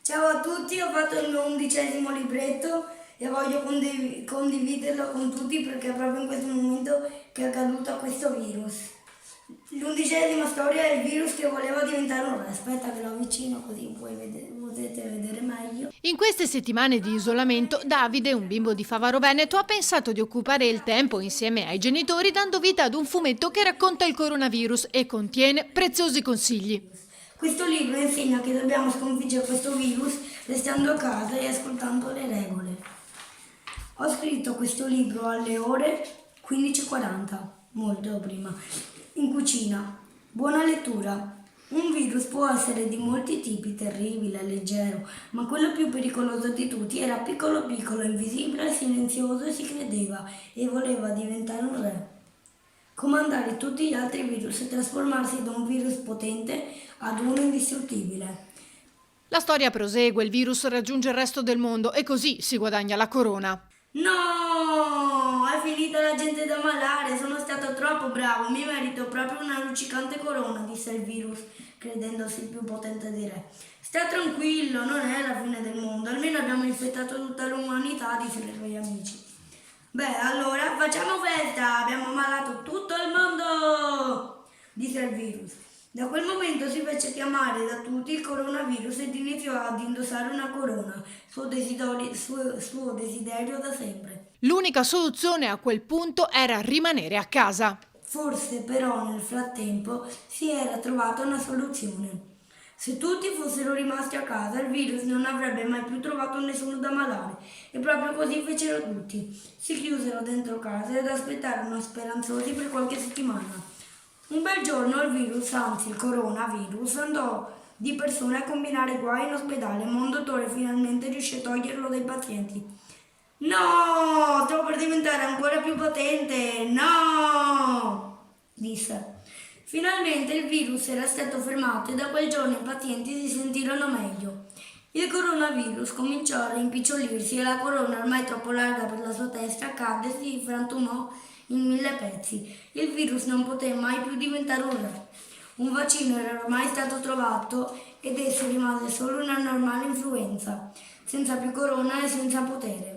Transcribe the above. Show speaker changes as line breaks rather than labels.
Ciao a tutti, ho fatto il mio 11° libretto e voglio condividerlo con tutti perché è proprio in questo momento che è accaduto questo virus. L'11ª storia è il virus che voleva diventare un re. Aspetta che lo avvicino così potete vedere meglio.
In queste settimane di isolamento, Davide, un bimbo di Favaro Veneto, ha pensato di occupare il tempo insieme ai genitori dando vita ad un fumetto che racconta il coronavirus e contiene preziosi consigli.
Questo libro insegna che dobbiamo sconfiggere questo virus restando a casa e ascoltando le regole. Ho scritto questo libro alle ore 15:40, molto prima, in cucina. Buona lettura. Un virus può essere di molti tipi, terribile, leggero, ma quello più pericoloso di tutti era piccolo piccolo, invisibile, silenzioso e si credeva e voleva diventare un re. Comandare tutti gli altri virus e trasformarsi da un virus potente ad uno indistruttibile.
La storia prosegue, il virus raggiunge il resto del mondo e così si guadagna la corona.
No, è finita la gente da malare, sono stato troppo bravo, mi merito proprio una luccicante corona, disse il virus, credendosi il più potente di re. Sta tranquillo, non è la fine del mondo, almeno abbiamo infettato tutta l'umanità, dissero i suoi amici. Beh, allora facciamo festa, abbiamo ammalato tutto il mondo, disse il virus. Da quel momento si fece chiamare da tutti il coronavirus ed iniziò ad indossare una corona, suo desiderio da sempre.
L'unica soluzione a quel punto era rimanere a casa.
Forse però nel frattempo si era trovata una soluzione. Se tutti fossero rimasti a casa, il virus non avrebbe mai più trovato nessuno da malare e proprio così fecero tutti. Si chiusero dentro casa ed aspettarono speranzosi per qualche settimana. Un bel giorno il virus, anzi il coronavirus, andò di persona a combinare guai in ospedale ma un dottore finalmente riuscì a toglierlo dai pazienti. No, stavo per diventare ancora più potente, no, disse. Finalmente il virus era stato fermato e da quel giorno i pazienti si sentirono meglio. Il coronavirus cominciò a rimpicciolirsi e la corona, ormai troppo larga per la sua testa, cadde e si frantumò in 1000 pezzi. Il virus non poté mai più diventare un re. Un vaccino era ormai stato trovato ed esso rimase solo una normale influenza, senza più corona e senza potere.